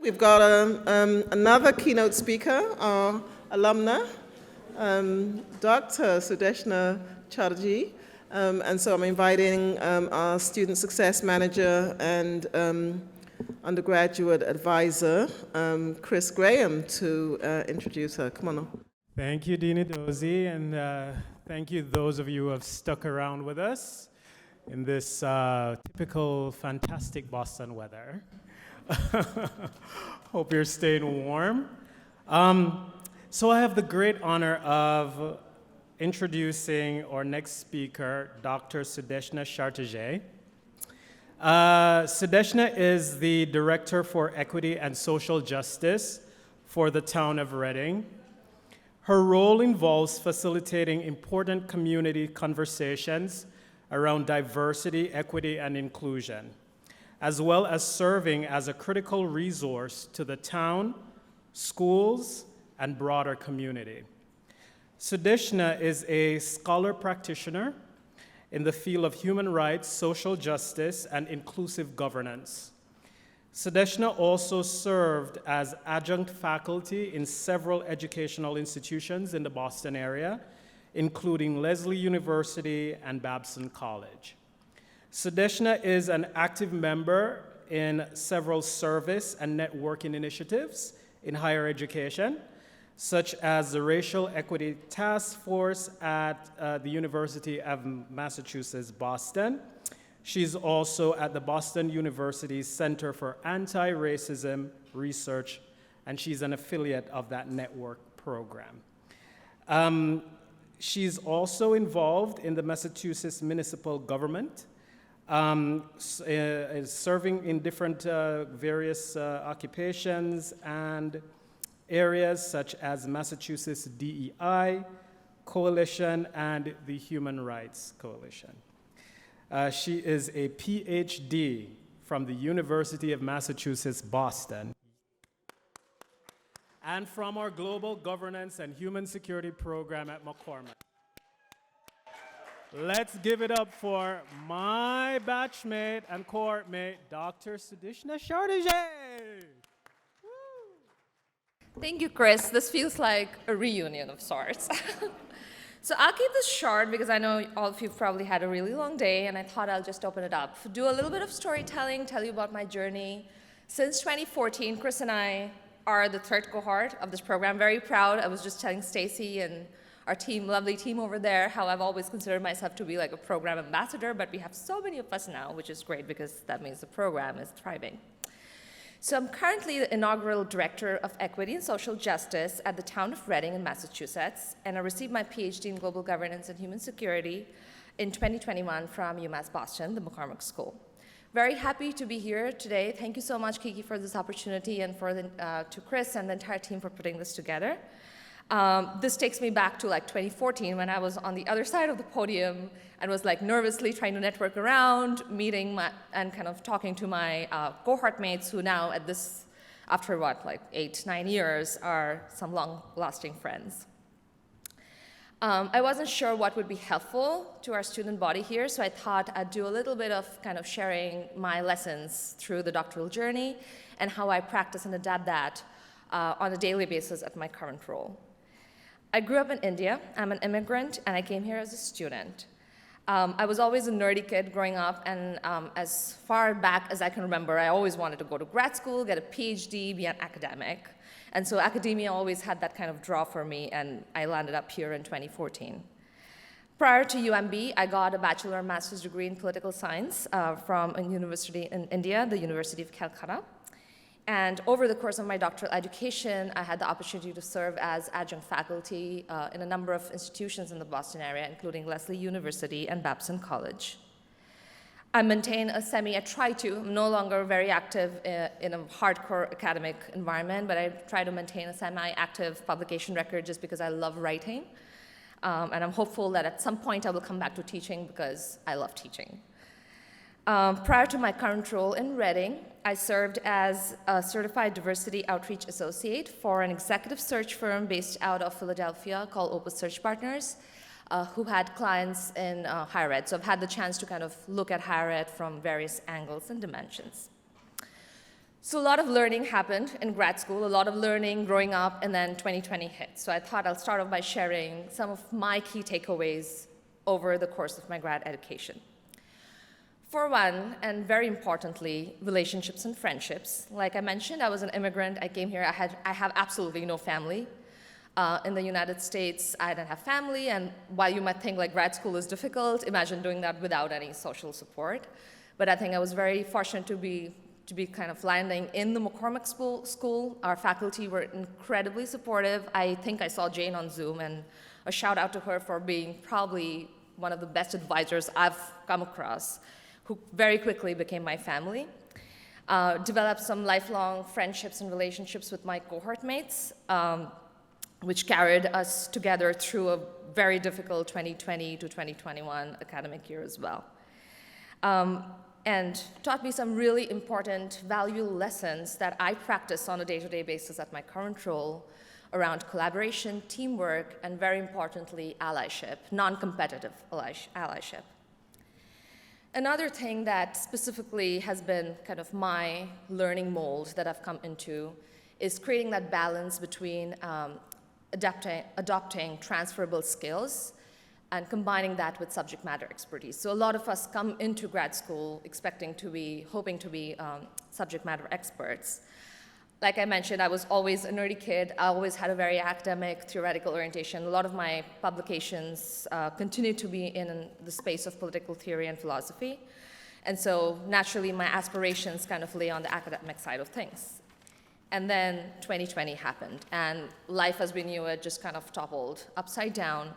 We've got another keynote speaker, our alumna, Dr. Sudeshna Chatterjee. And so I'm inviting our Student Success Manager and undergraduate advisor, Chris Graham, to introduce her. Come on now. Thank you, Deanie Dozie, and thank you those of you who have stuck around with us in this typical fantastic Boston weather. Hope you're staying warm. So I have the great honor of introducing our next speaker, Dr. Sudeshna Chatterjee. Sudeshna is the Director for Equity and Social Justice for the town of Reading. Her role involves facilitating important community conversations around diversity, equity, and inclusion, as well as serving as a critical resource to the town, schools, and broader community. Sudeshna is a scholar practitioner in the field of human rights, social justice, and inclusive governance. Sudeshna also served as adjunct faculty in several educational institutions in the Boston area, including Lesley University and Babson College. Sudeshna is an active member in several service and networking initiatives in higher education, such as the Racial Equity Task Force at the University of Massachusetts, Boston. She's also at the Boston University Center for Anti-Racism Research, and she's an affiliate of that network program. She's also involved in the Massachusetts municipal government, serving in different various occupations and areas such as Massachusetts DEI Coalition and the Human Rights Coalition. She is a PhD from the University of Massachusetts, Boston, and from our Global Governance and Human Security Program at McCormack. Let's give it up for my batchmate and cohort mate, Dr. Sudeshna Chatterjee. Thank you, Chris. This feels like a reunion of sorts. So I'll keep this short because I know all of you have probably had a really long day, and I thought I'll just open it up. Do a little bit of storytelling, tell you about my journey. Since 2014, Chris and I are the third cohort of this program. Very proud. I was just telling Stacy and our team, lovely team over there, how I've always considered myself to be like a program ambassador, but we have so many of us now, which is great because that means the program is thriving. So I'm currently the inaugural Director of Equity and Social Justice at the town of Reading in Massachusetts, and I received my PhD in Global Governance and Human Security in 2021 from UMass Boston, the McCormack School. Very happy to be here today. Thank you so much, Kiki, for this opportunity, and to Chris and the entire team for putting this together. This takes me back to like 2014 when I was on the other side of the podium and was like nervously trying to network around, meeting and kind of talking to my cohort mates who now at this, after what, like 8-9 years, are some long-lasting friends. I wasn't sure what would be helpful to our student body here, so I thought I'd do a little bit of kind of sharing my lessons through the doctoral journey and how I practice and adapt that on a daily basis at my current role. I grew up in India. I'm an immigrant, and I came here as a student. I was always a nerdy kid growing up, and as far back as I can remember, I always wanted to go to grad school, get a PhD, be an academic. And so academia always had that kind of draw for me, and I landed up here in 2014. Prior to UMB, I got a bachelor and master's degree in political science from a university in India, the University of Calcutta. And over the course of my doctoral education, I had the opportunity to serve as adjunct faculty in a number of institutions in the Boston area, including Lesley University and Babson College. I try to, I'm no longer very active in a hardcore academic environment, but I try to maintain a semi-active publication record just because I love writing. And I'm hopeful that at some point I will come back to teaching because I love teaching. Prior to my current role in Reading, I served as a Certified Diversity Outreach Associate for an executive search firm based out of Philadelphia called Opus Search Partners, who had clients in higher ed. So I've had the chance to kind of look at higher ed from various angles and dimensions. So a lot of learning happened in grad school, a lot of learning growing up, and then 2020 hit. So I thought I'll start off by sharing some of my key takeaways over the course of my grad education. For one, and very importantly, relationships and friendships. Like I mentioned, I was an immigrant. I came here. I have absolutely no family. In the United States, I didn't have family, and while you might think like grad school is difficult, imagine doing that without any social support. But I think I was very fortunate to be kind of landing in the McCormack school. Our faculty were incredibly supportive. I think I saw Jane on Zoom, and a shout out to her for being probably one of the best advisors I've come across, who very quickly became my family. Developed some lifelong friendships and relationships with my cohort mates, which carried us together through a very difficult 2020 to 2021 academic year as well. And taught me some really important valuable lessons that I practice on a day-to-day basis at my current role around collaboration, teamwork, and very importantly, allyship, non-competitive allyship. Another thing that specifically has been kind of my learning mold that I've come into is creating that balance between adopting transferable skills and combining that with subject matter expertise. So a lot of us come into grad school hoping to be subject matter experts. Like I mentioned, I was always a nerdy kid. I always had a very academic, theoretical orientation. A lot of my publications continue to be in the space of political theory and philosophy. And so naturally, my aspirations kind of lay on the academic side of things. And then 2020 happened, and life as we knew it just kind of toppled upside down.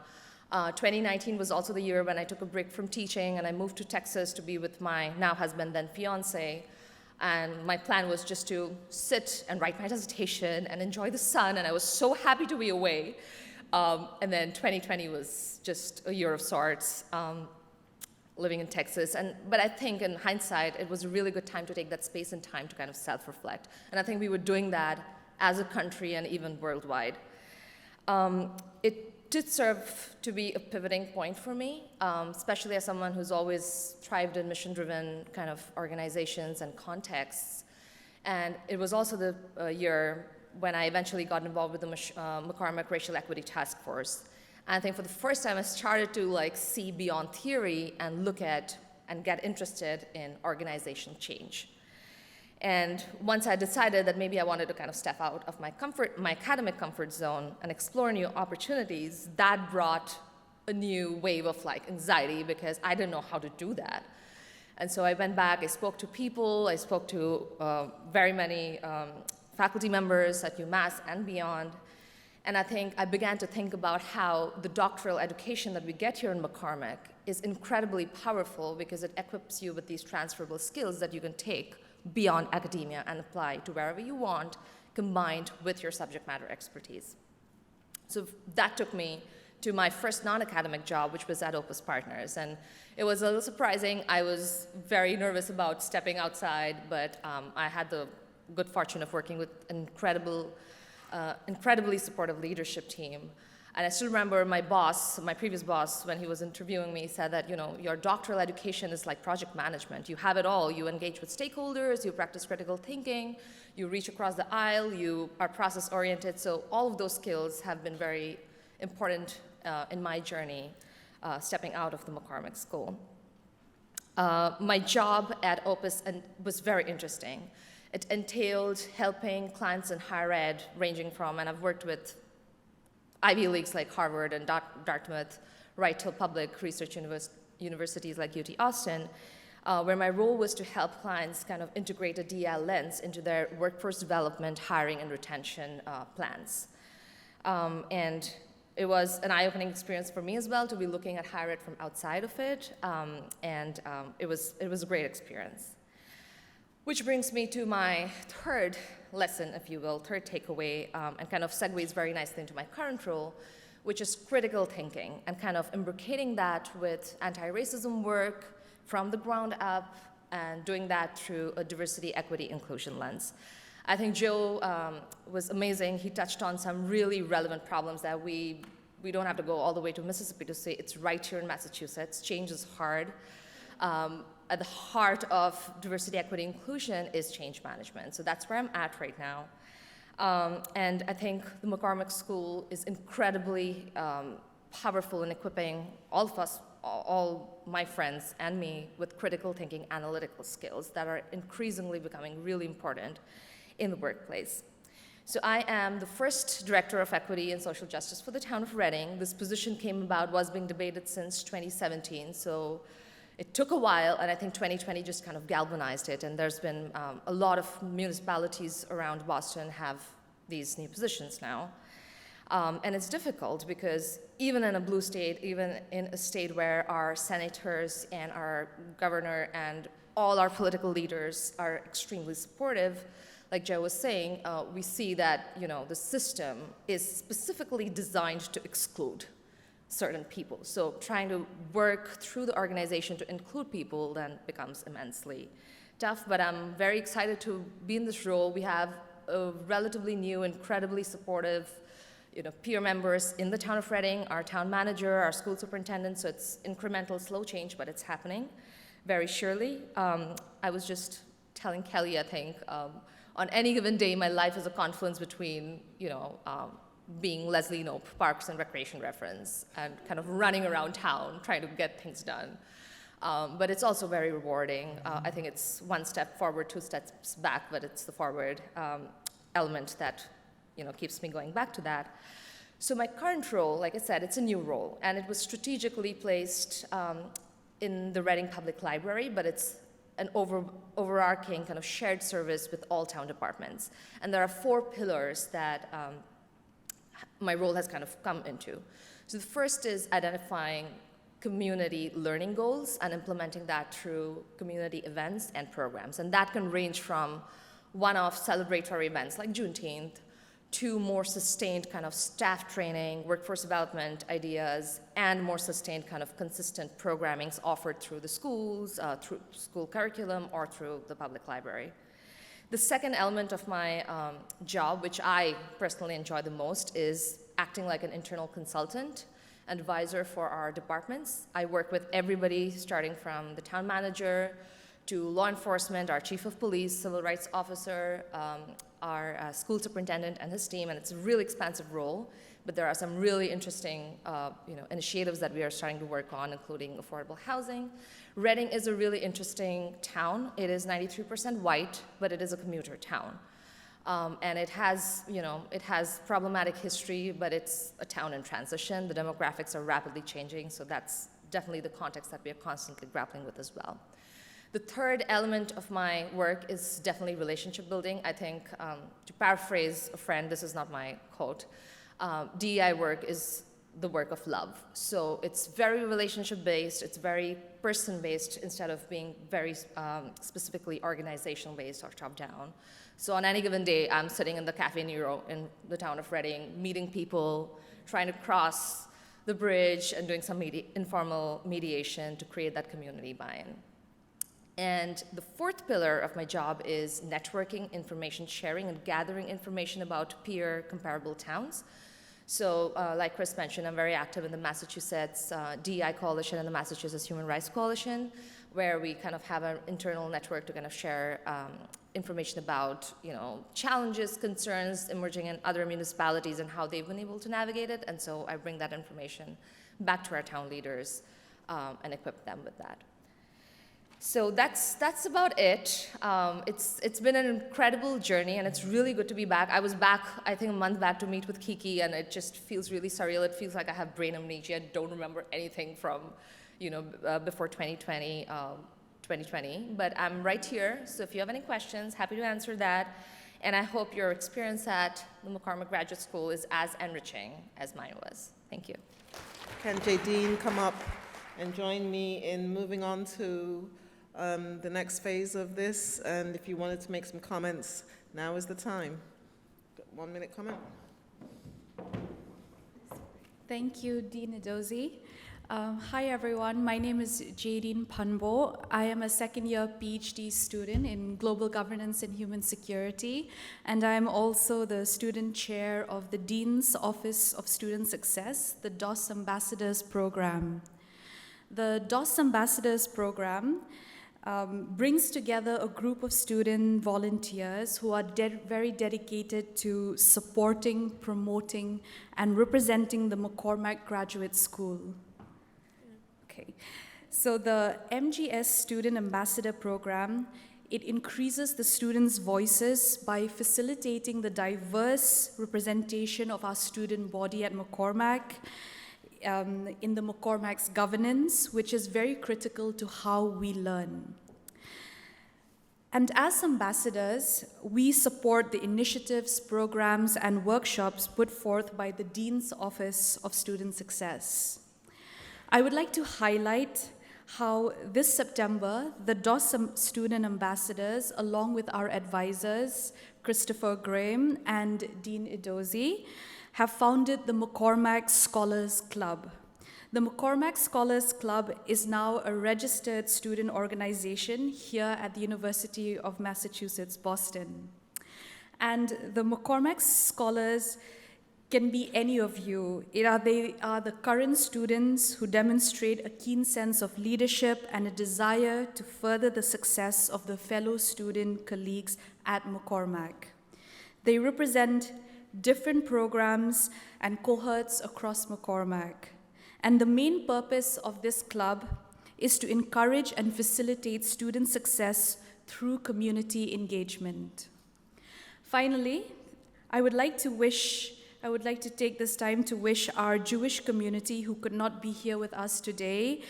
2019 was also the year when I took a break from teaching, and I moved to Texas to be with my now husband, then fiance. And my plan was just to sit and write my dissertation and enjoy the sun, and I was so happy to be away. And then 2020 was just a year of sorts, living in Texas. But I think in hindsight, it was a really good time to take that space and time to kind of self-reflect. And I think we were doing that as a country and even worldwide. It did serve to be a pivoting point for me, especially as someone who's always thrived in mission-driven kind of organizations and contexts. And it was also the year when I eventually got involved with the McCormack Racial Equity Task Force. And I think for the first time, I started to see beyond theory and look at and get interested in organizational change. And once I decided that maybe I wanted to kind of step out of my academic comfort zone and explore new opportunities, that brought a new wave of anxiety because I didn't know how to do that. And so I went back, I spoke to people, I spoke to very many faculty members at UMass and beyond. And I think I began to think about how the doctoral education that we get here in McCormack is incredibly powerful because it equips you with these transferable skills that you can take beyond academia and apply to wherever you want, combined with your subject matter expertise. So that took me to my first non-academic job, which was at Opus Partners. And it was a little surprising. I was very nervous about stepping outside, but I had the good fortune of working with an incredibly supportive leadership team. And I still remember my previous boss, when he was interviewing me, said that, your doctoral education is like project management. You have it all. You engage with stakeholders, you practice critical thinking, you reach across the aisle, you are process-oriented. So all of those skills have been very important in my journey, stepping out of the McCormack School. My job at Opus was very interesting. It entailed helping clients in higher ed, ranging from, and I've worked with Ivy Leagues like Harvard and Dartmouth, right till public research universities like UT Austin, where my role was to help clients kind of integrate a DL lens into their workforce development, hiring, and retention plans. And it was an eye-opening experience for me as well to be looking at higher ed from outside of it, and it was a great experience. Which brings me to my third lesson, if you will, third takeaway, and kind of segues very nicely into my current role, which is critical thinking and kind of imbricating that with anti-racism work from the ground up and doing that through a diversity, equity, inclusion lens. I think Joe was amazing. He touched on some really relevant problems that we don't have to go all the way to Mississippi to say it's right here in Massachusetts. Change is hard. at the heart of diversity, equity, inclusion is change management. So that's where I'm at right now. And I think the McCormack School is incredibly powerful in equipping all of us, all my friends and me, with critical thinking, analytical skills that are increasingly becoming really important in the workplace. So I am the first Director of Equity and Social Justice for the town of Reading. This position came about, was being debated since 2017, so it took a while, and I think 2020 just kind of galvanized it, and there's been a lot of municipalities around Boston have these new positions now. And it's difficult because even in a blue state, even in a state where our senators and our governor and all our political leaders are extremely supportive, like Joe was saying, we see that the system is specifically designed to exclude certain people. So trying to work through the organization to include people then becomes immensely tough. But I'm very excited to be in this role. We have a relatively new, incredibly supportive peer members in the town of Reading, our town manager, our school superintendent, so it's incremental, slow change, but it's happening very surely. I was just telling Kelly, I think, on any given day, my life is a confluence between, being Leslie Knope, Parks and Recreation reference, and kind of running around town trying to get things done. But it's also very rewarding. I think it's one step forward, two steps back, but it's the forward element that keeps me going back to that. So my current role, like I said, it's a new role, and it was strategically placed in the Reading Public Library, but it's an overarching kind of shared service with all town departments. And there are 4 pillars that my role has kind of come into. So the first is identifying community learning goals and implementing that through community events and programs. And that can range from one-off celebratory events like Juneteenth to more sustained kind of staff training, workforce development ideas, and more sustained kind of consistent programmings offered through the schools, through school curriculum, or through the public library. The second element of my job, which I personally enjoy the most, is acting like an internal consultant, advisor for our departments. I work with everybody, starting from the town manager to law enforcement, our chief of police, civil rights officer, our school superintendent and his team, and it's a really expansive role, but there are some really interesting initiatives that we are starting to work on, including affordable housing. Reading is a really interesting town. It is 93% white, but it is a commuter town. And it has problematic history, but it's a town in transition. The demographics are rapidly changing, so that's definitely the context that we are constantly grappling with as well. The third element of my work is definitely relationship building. I think, to paraphrase a friend, this is not my quote, DEI work is the work of love. So it's very relationship-based, it's very person-based, instead of being very specifically organizational-based or top-down. So on any given day, I'm sitting in the Cafe Nero in the town of Reading, meeting people, trying to cross the bridge and doing some informal mediation to create that community buy-in. And the fourth pillar of my job is networking, information sharing, and gathering information about peer comparable towns. So like Chris mentioned, I'm very active in the Massachusetts DEI Coalition and the Massachusetts Human Rights Coalition, where we kind of have an internal network to kind of share information about challenges, concerns emerging in other municipalities and how they've been able to navigate it. And so I bring that information back to our town leaders and equip them with that. So that's about it. It's been an incredible journey, and it's really good to be back. I was back, I think, a month back to meet with Kiki, and it just feels really surreal. It feels like I have brain amnesia. I don't remember anything from, before 2020. But I'm right here, so if you have any questions, happy to answer that. And I hope your experience at the McCormack Graduate School is as enriching as mine was. Thank you. Can J. Dean come up and join me in moving on to the next phase of this? And if you wanted to make some comments, now is the time. 1 minute comment. Thank you, Dean Edozie. Hi, everyone. My name is Jadine Punbo. I am a second-year PhD student in Global Governance and Human Security, and I'm also the student chair of the Dean's Office of Student Success, the DOS Ambassadors Program. The DOS Ambassadors Program brings together a group of student volunteers who are very dedicated to supporting, promoting, and representing the McCormack Graduate School. Okay, so the MGS Student Ambassador Program, it increases the students' voices by facilitating the diverse representation of our student body at McCormack, in the McCormack's governance, which is very critical to how we learn. And as ambassadors, we support the initiatives, programs, and workshops put forth by the Dean's Office of Student Success. I would like to highlight how this September, the DOS student ambassadors, along with our advisors, Christopher Graham and Dean Idozi, have founded the McCormack Scholars Club. The McCormack Scholars Club is now a registered student organization here at the University of Massachusetts, Boston. And the McCormack Scholars can be any of you. They are the current students who demonstrate a keen sense of leadership and a desire to further the success of the fellow student colleagues at McCormack. They represent different programs and cohorts across McCormack. And the main purpose of this club is to encourage and facilitate student success through community engagement. Finally, I would like to take this time to wish our Jewish community who could not be here with us today,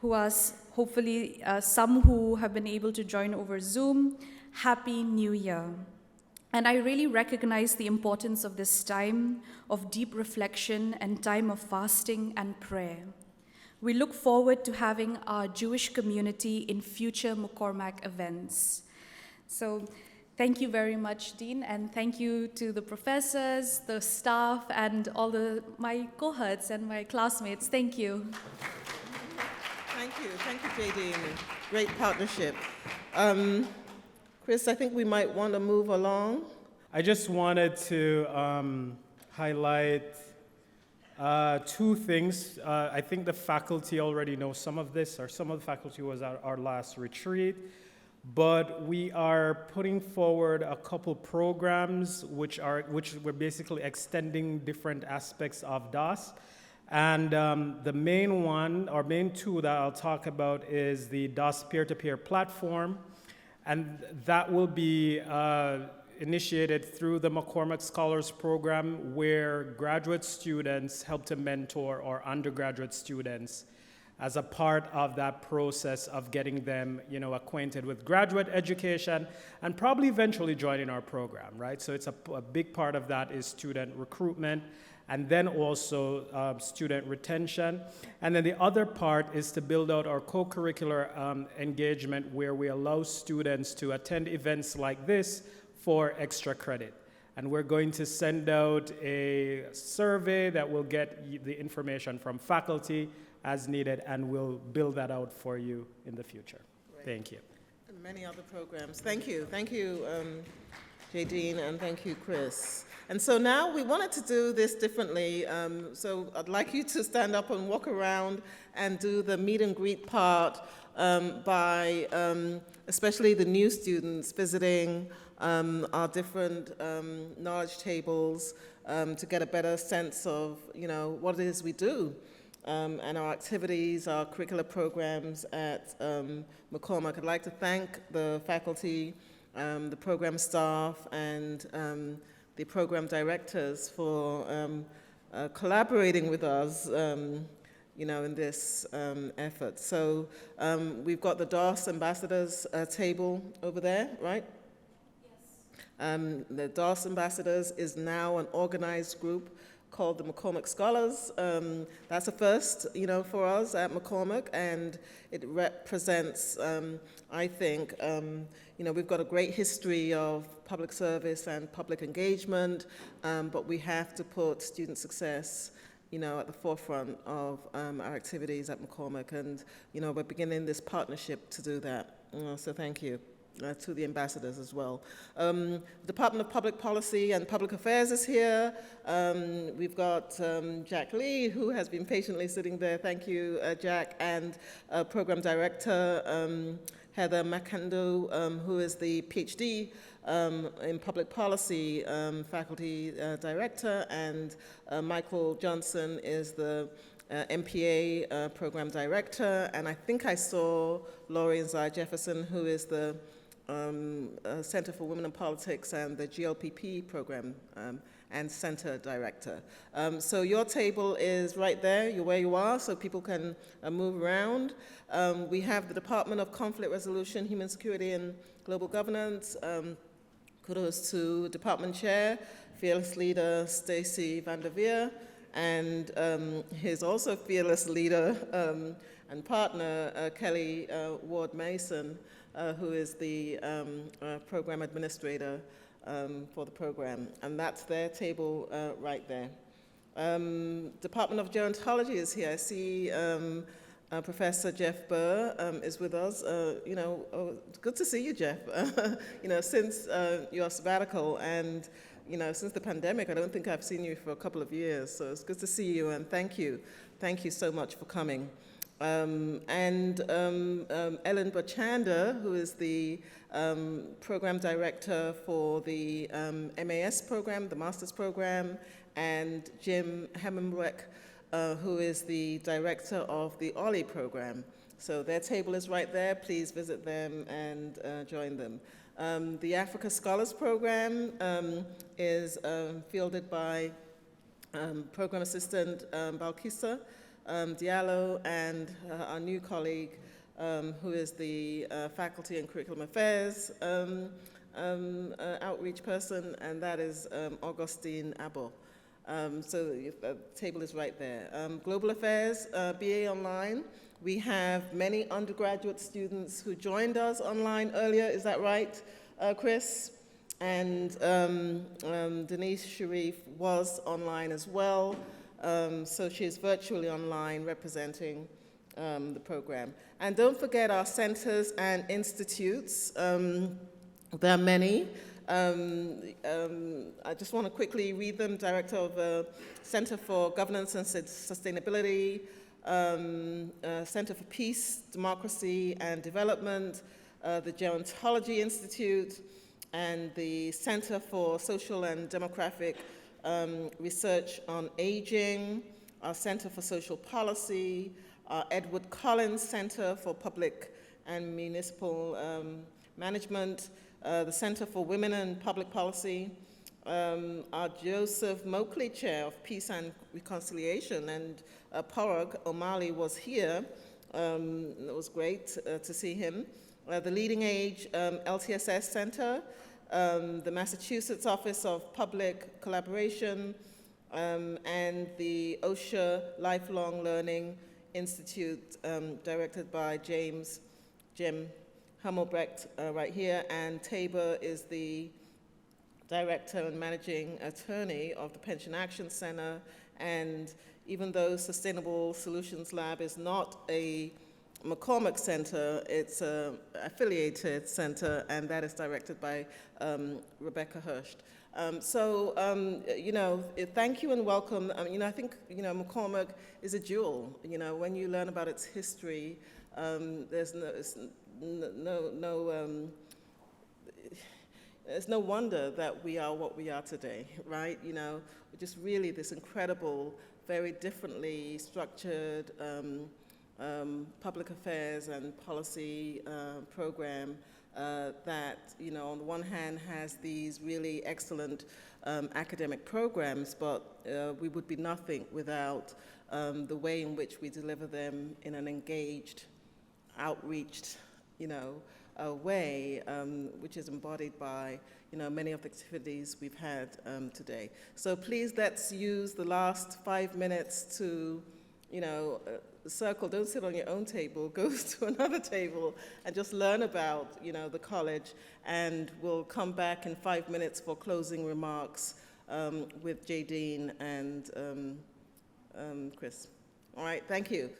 who are hopefully some who have been able to join over Zoom, Happy New Year. And I really recognize the importance of this time of deep reflection and time of fasting and prayer. We look forward to having our Jewish community in future McCormack events. So thank you very much, Dean, and thank you to the professors, the staff, and all my cohorts and my classmates. Thank you. Thank you, J.D. Great partnership. Chris, I think we might want to move along. I just wanted to highlight two things. I think the faculty already know some of this, or some of the faculty was at our last retreat, but we are putting forward a couple programs which we're basically extending different aspects of DOS. And the main one, or main two that I'll talk about is the DOS peer-to-peer platform. And that will be initiated through the McCormack Scholars Program, where graduate students help to mentor our undergraduate students as a part of that process of getting them, acquainted with graduate education and probably eventually joining our program, right? So it's a big part of that is student recruitment, and then also student retention. And then the other part is to build out our co-curricular engagement, where we allow students to attend events like this for extra credit. And we're going to send out a survey that will get the information from faculty as needed, and we'll build that out for you in the future. Great. Thank you. And many other programs. Thank you, J. Dean, and thank you, Chris. And so now we wanted to do this differently. So I'd like you to stand up and walk around and do the meet and greet part by especially the new students visiting our different knowledge tables to get a better sense of, what it is we do. And our activities, our curricular programs at McCormack. I'd like to thank the faculty, the program staff, and the program directors for collaborating with us, in this effort. So we've got the DOS ambassadors table over there, right? Yes. The DOS ambassadors is now an organized group called the McCormack Scholars. That's a first, for us at McCormack, and it represents, I think, we've got a great history of public service and public engagement, but we have to put student success, at the forefront of our activities at McCormack, and, we're beginning this partnership to do that. So thank you. To the ambassadors as well. Department of Public Policy and Public Affairs is here. We've got Jack Lee, who has been patiently sitting there. Thank you, Jack. And Program Director Heather McCando, who is the PhD in public policy faculty director, and Michael Johnson is the MPA program director, and I think I saw Laurie and Zai Jefferson, who is the Center for Women in Politics and the GLPP program and center director. So your table is right there, you're where you are, so people can move around. We have the Department of Conflict Resolution, Human Security and Global Governance. Kudos to Department Chair, Fearless Leader Stacy Van der Veer, and his also fearless leader and partner, Kelly Ward Mason, who is the program administrator for the program. And that's their table right there. Department of Gerontology is here. I see Professor Jeff Burr is with us. Good to see you, Jeff. Since your sabbatical and since the pandemic, I don't think I've seen you for a couple of years, so it's good to see you, and thank you. Thank you so much for coming. Ellen Bachanda, who is the program director for the MAS program, the master's program, and Jim Hemmenbreck, who is the director of the OLLI program. So their table is right there. Please visit them and join them. The Africa Scholars Program is fielded by Program Assistant Balkisa Diallo and our new colleague, who is the Faculty and Curriculum Affairs outreach person, and that is Augustine Abel. So the table is right there. Global Affairs, BA Online. We have many undergraduate students who joined us online earlier, is that right, Chris? And Denise Sharif was online as well. So she is virtually online representing the program. And don't forget our centers and institutes. There are many. I just want to quickly read them. Director of the Center for Governance and Sustainability, Center for Peace, Democracy and Development, the Gerontology Institute, and the Center for Social and Demographic Research on Aging, our Center for Social Policy, our Edward Collins Center for Public and Municipal Management, the Center for Women and Public Policy, our Joseph Moakley Chair of Peace and Reconciliation, and Parag O'Malley was here. It was great to see him. The Leading Age LTSS Center, the Massachusetts Office of Public Collaboration, and the OSHA Lifelong Learning Institute, directed by Jim Hummelbrecht right here, and Tabor is the Director and Managing Attorney of the Pension Action Center, and even though Sustainable Solutions Lab is not a McCormack Center, it's an affiliated center, and that is directed by Rebecca Hurst. Thank you and welcome. I think, McCormack is a jewel. When you learn about its history, there's no wonder that we are what we are today, right? Just really this incredible, very differently structured public affairs and policy program that, on the one hand has these really excellent academic programs, but we would be nothing without the way in which we deliver them in an engaged, outreached, way, which is embodied by, many of the activities we've had today. So please, let's use the last 5 minutes to, circle, don't sit on your own table, go to another table and just learn about, the college, and we'll come back in 5 minutes for closing remarks with Jadine and Chris. All right, thank you.